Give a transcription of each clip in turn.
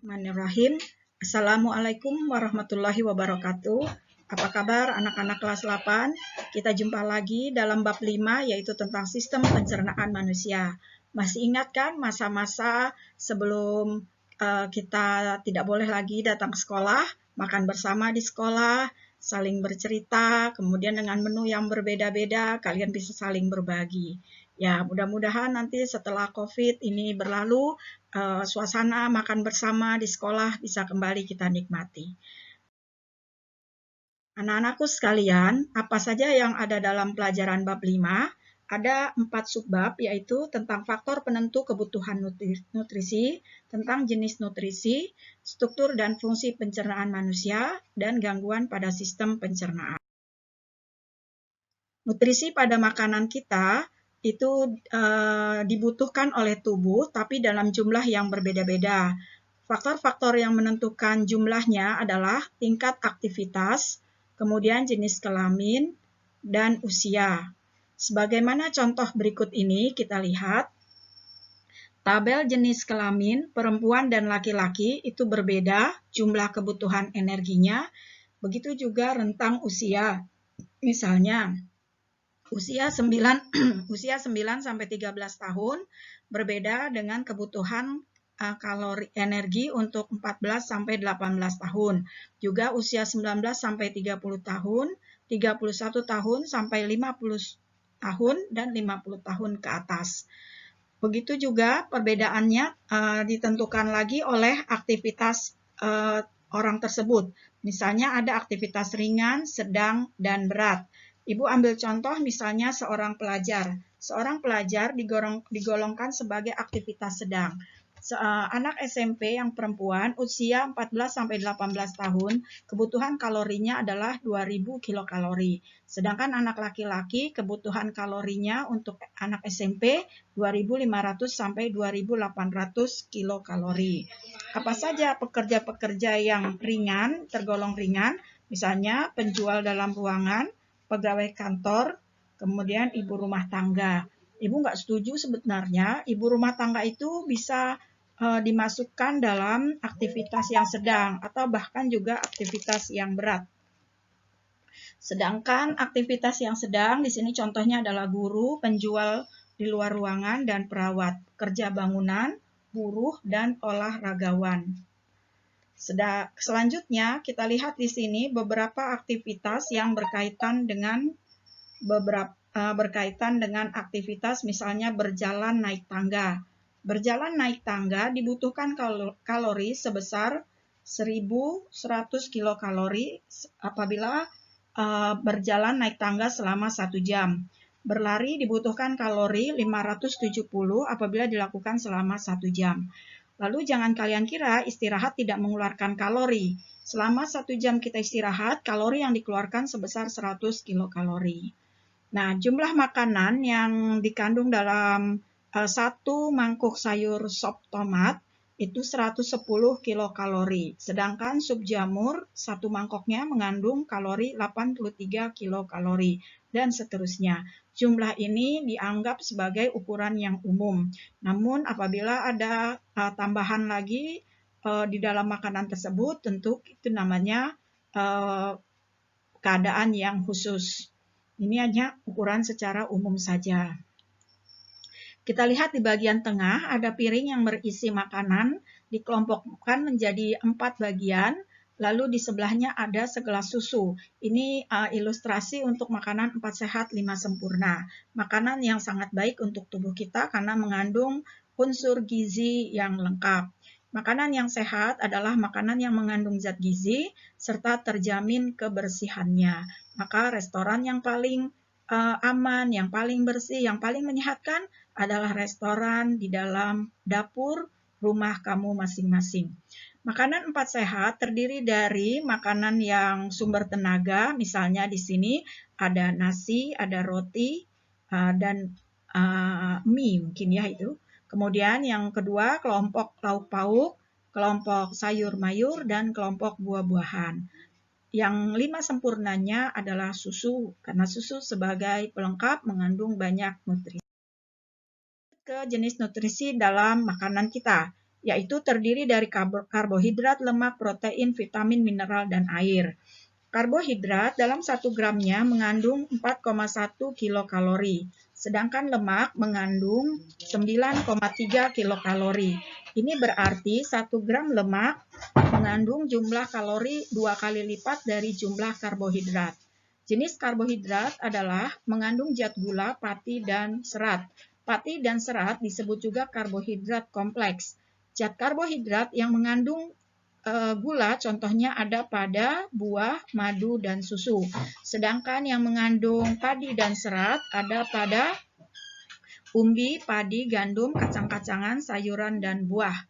Bismillahirrahmanirrahim. Assalamualaikum warahmatullahi wabarakatuh. Apa kabar anak-anak kelas 8? Kita jumpa lagi dalam bab 5 yaitu tentang sistem pencernaan manusia. Masih ingat kan masa-masa sebelum kita tidak boleh lagi datang ke sekolah, makan bersama di sekolah, saling bercerita, kemudian dengan menu yang berbeda-beda, kalian bisa saling berbagi. Ya, mudah-mudahan nanti setelah COVID ini berlalu, suasana makan bersama di sekolah bisa kembali kita nikmati. Anak-anakku sekalian, apa saja yang ada dalam pelajaran bab 5? Ada 4 subbab, yaitu tentang faktor penentu kebutuhan nutrisi, tentang jenis nutrisi, struktur dan fungsi pencernaan manusia, dan gangguan pada sistem pencernaan. Nutrisi pada makanan kita itu dibutuhkan oleh tubuh, tapi dalam jumlah yang berbeda-beda. Faktor-faktor yang menentukan jumlahnya adalah tingkat aktivitas, kemudian jenis kelamin, dan usia. Sebagaimana contoh berikut ini, kita lihat. Tabel jenis kelamin, perempuan dan laki-laki itu berbeda jumlah kebutuhan energinya, begitu juga rentang usia. Misalnya, usia 9 sampai 13 tahun berbeda dengan kebutuhan kalori energi untuk 14 sampai 18 tahun. Juga usia 19 sampai 30 tahun, 31 tahun sampai 50 tahun dan 50 tahun ke atas. Begitu juga perbedaannya ditentukan lagi oleh aktivitas orang tersebut. Misalnya ada aktivitas ringan, sedang, dan berat. Ibu ambil contoh misalnya seorang pelajar. Seorang pelajar digolongkan sebagai aktivitas sedang. Anak SMP yang perempuan usia 14-18 tahun, kebutuhan kalorinya adalah 2000 kilokalori. Sedangkan anak laki-laki kebutuhan kalorinya untuk anak SMP 2500 sampai 2800 kilokalori. Apa saja pekerja-pekerja yang ringan, tergolong ringan, misalnya penjual dalam ruangan, pegawai kantor, kemudian ibu rumah tangga. Ibu nggak setuju sebenarnya, ibu rumah tangga itu bisa dimasukkan dalam aktivitas yang sedang atau bahkan juga aktivitas yang berat. Sedangkan aktivitas yang sedang di sini contohnya adalah guru, penjual di luar ruangan, dan perawat, kerja bangunan, buruh, dan olahragawan. Selanjutnya kita lihat di sini beberapa aktivitas yang berkaitan dengan aktivitas misalnya berjalan naik tangga. Berjalan naik tangga dibutuhkan kalori sebesar 1100 kilokalori apabila berjalan naik tangga selama 1 jam. Berlari dibutuhkan kalori 570 apabila dilakukan selama 1 jam. Lalu jangan kalian kira istirahat tidak mengeluarkan kalori. Selama 1 jam kita istirahat, kalori yang dikeluarkan sebesar 100 kilokalori. Nah, jumlah makanan yang dikandung dalam 1 mangkuk sayur sop tomat itu 110 kilokalori. Sedangkan sup jamur 1 mangkoknya mengandung kalori 83 kilokalori dan seterusnya. Jumlah ini dianggap sebagai ukuran yang umum. Namun apabila ada tambahan lagi di dalam makanan tersebut, tentu itu namanya keadaan yang khusus. Ini hanya ukuran secara umum saja. Kita lihat di bagian tengah ada piring yang berisi makanan, dikelompokkan menjadi 4 bagian, lalu di sebelahnya ada segelas susu. Ini ilustrasi untuk makanan 4 sehat 5 sempurna. Makanan yang sangat baik untuk tubuh kita karena mengandung unsur gizi yang lengkap. Makanan yang sehat adalah makanan yang mengandung zat gizi serta terjamin kebersihannya. Maka restoran yang paling aman, yang paling bersih, yang paling menyehatkan adalah restoran di dalam dapur rumah kamu masing-masing. Makanan 4 sehat terdiri dari makanan yang sumber tenaga, misalnya di sini ada nasi, ada roti, dan mie mungkin ya itu. Kemudian yang kedua kelompok lauk pauk, kelompok sayur mayur, dan kelompok buah-buahan. Yang 5 sempurnanya adalah susu, karena susu sebagai pelengkap mengandung banyak nutrisi. Ke jenis nutrisi dalam makanan kita. yaitu terdiri dari karbohidrat, lemak, protein, vitamin, mineral, dan air. Karbohidrat dalam 1 gramnya mengandung 4,1 kilokalori, sedangkan lemak mengandung 9,3 kilokalori. Ini berarti 1 gram lemak mengandung jumlah kalori 2 kali lipat dari jumlah karbohidrat. Jenis karbohidrat adalah mengandung zat gula, pati, dan serat. Pati dan serat disebut juga karbohidrat kompleks. Zat karbohidrat yang mengandung gula contohnya ada pada buah, madu, dan susu. Sedangkan yang mengandung padi dan serat ada pada umbi, padi, gandum, kacang-kacangan, sayuran, dan buah.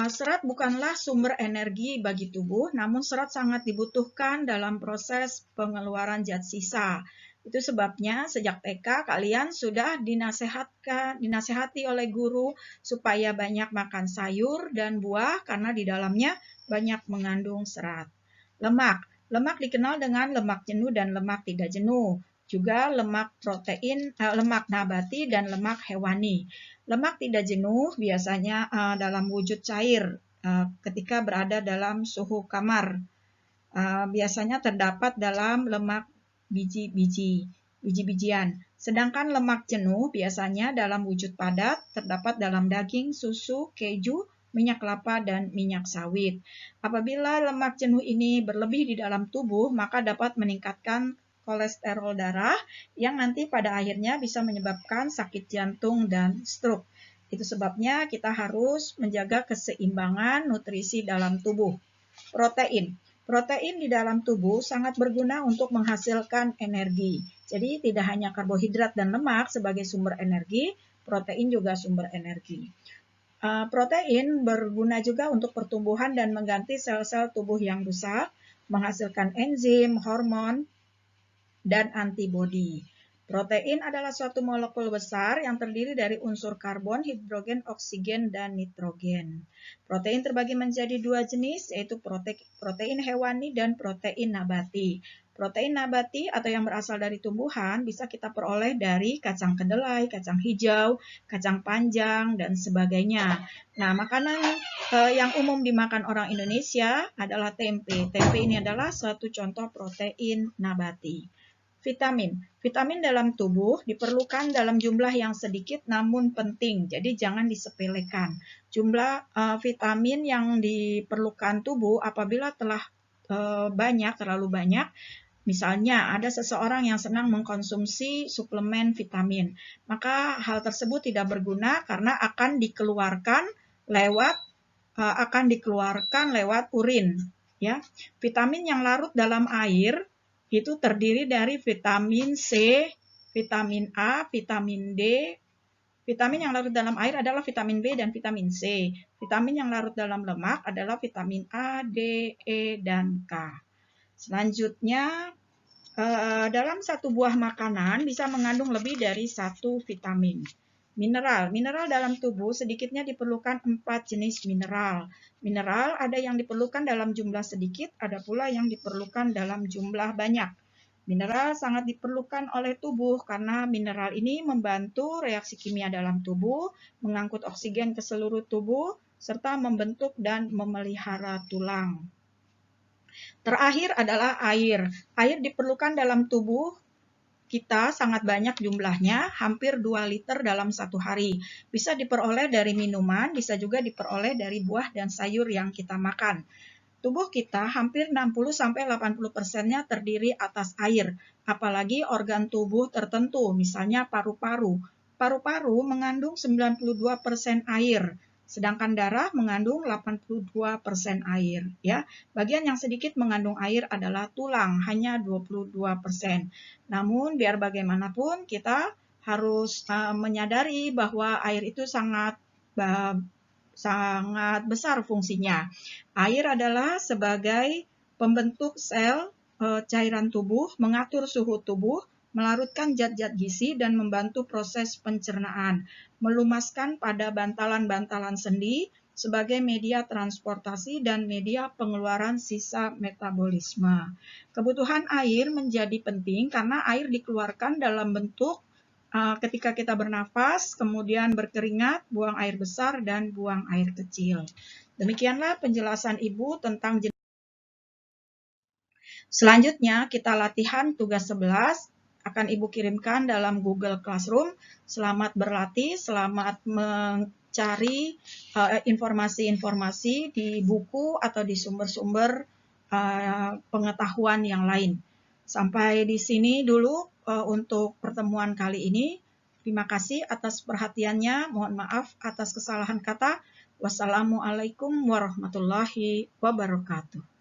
Serat bukanlah sumber energi bagi tubuh, namun serat sangat dibutuhkan dalam proses pengeluaran zat sisa. Itu sebabnya sejak TK kalian sudah dinasehati oleh guru supaya banyak makan sayur dan buah karena di dalamnya banyak mengandung serat. Lemak. Lemak dikenal dengan lemak jenuh dan lemak tidak jenuh. Juga lemak lemak nabati dan lemak hewani. Lemak tidak jenuh biasanya dalam wujud cair ketika berada dalam suhu kamar. Biasanya terdapat dalam lemak biji-bijian. Sedangkan lemak jenuh biasanya dalam wujud padat terdapat dalam daging, susu, keju, minyak kelapa, dan minyak sawit. Apabila lemak jenuh ini berlebih di dalam tubuh, maka dapat meningkatkan kolesterol darah yang nanti pada akhirnya bisa menyebabkan sakit jantung dan stroke. Itu sebabnya kita harus menjaga keseimbangan nutrisi dalam tubuh. Protein. Protein di dalam tubuh sangat berguna untuk menghasilkan energi. Jadi tidak hanya karbohidrat dan lemak sebagai sumber energi, protein juga sumber energi. Protein berguna juga untuk pertumbuhan dan mengganti sel-sel tubuh yang rusak, menghasilkan enzim, hormon, dan antibodi. Protein adalah suatu molekul besar yang terdiri dari unsur karbon, hidrogen, oksigen, dan nitrogen. Protein terbagi menjadi 2 jenis, yaitu protein hewani dan protein nabati. Protein nabati atau yang berasal dari tumbuhan bisa kita peroleh dari kacang kedelai, kacang hijau, kacang panjang, dan sebagainya. Nah, makanan yang umum dimakan orang Indonesia adalah tempe. Tempe ini adalah suatu contoh protein nabati. Vitamin dalam tubuh diperlukan dalam jumlah yang sedikit namun penting, jadi jangan disepelekan. Jumlah vitamin yang diperlukan tubuh apabila telah terlalu banyak, misalnya ada seseorang yang senang mengkonsumsi suplemen vitamin, maka hal tersebut tidak berguna karena akan dikeluarkan lewat urin. Ya, vitamin yang larut dalam air itu terdiri dari vitamin C, vitamin A, vitamin D. Vitamin yang larut dalam air adalah vitamin B dan vitamin C. Vitamin yang larut dalam lemak adalah vitamin A, D, E, dan K. Selanjutnya, dalam satu buah makanan bisa mengandung lebih dari 1 vitamin. Mineral dalam tubuh sedikitnya diperlukan 4 jenis mineral. Mineral ada yang diperlukan dalam jumlah sedikit, ada pula yang diperlukan dalam jumlah banyak. Mineral sangat diperlukan oleh tubuh karena mineral ini membantu reaksi kimia dalam tubuh, mengangkut oksigen ke seluruh tubuh, serta membentuk dan memelihara tulang. Terakhir adalah air. Air diperlukan dalam tubuh kita sangat banyak jumlahnya, hampir 2 liter dalam 1 hari. Bisa diperoleh dari minuman, bisa juga diperoleh dari buah dan sayur yang kita makan. Tubuh kita hampir 60-80%-nya terdiri atas air, apalagi organ tubuh tertentu, misalnya paru-paru. Paru-paru mengandung 92% air, sedangkan darah mengandung 82% air. Ya, bagian yang sedikit mengandung air adalah tulang, hanya 22%. Namun biar bagaimanapun kita harus menyadari bahwa air itu sangat besar fungsinya. Air adalah sebagai pembentuk sel cairan tubuh, mengatur suhu tubuh, melarutkan zat-zat gizi, dan membantu proses pencernaan, melumaskan pada bantalan-bantalan sendi sebagai media transportasi dan media pengeluaran sisa metabolisme. Kebutuhan air menjadi penting karena air dikeluarkan dalam bentuk ketika kita bernafas, kemudian berkeringat, buang air besar, dan buang air kecil. Demikianlah penjelasan Ibu tentang jenis. Selanjutnya, kita latihan tugas 11, akan Ibu kirimkan dalam Google Classroom. Selamat berlatih, selamat mencari informasi-informasi di buku atau di sumber-sumber pengetahuan yang lain. Sampai di sini dulu untuk pertemuan kali ini. Terima kasih atas perhatiannya. Mohon maaf atas kesalahan kata. Wassalamualaikum warahmatullahi wabarakatuh.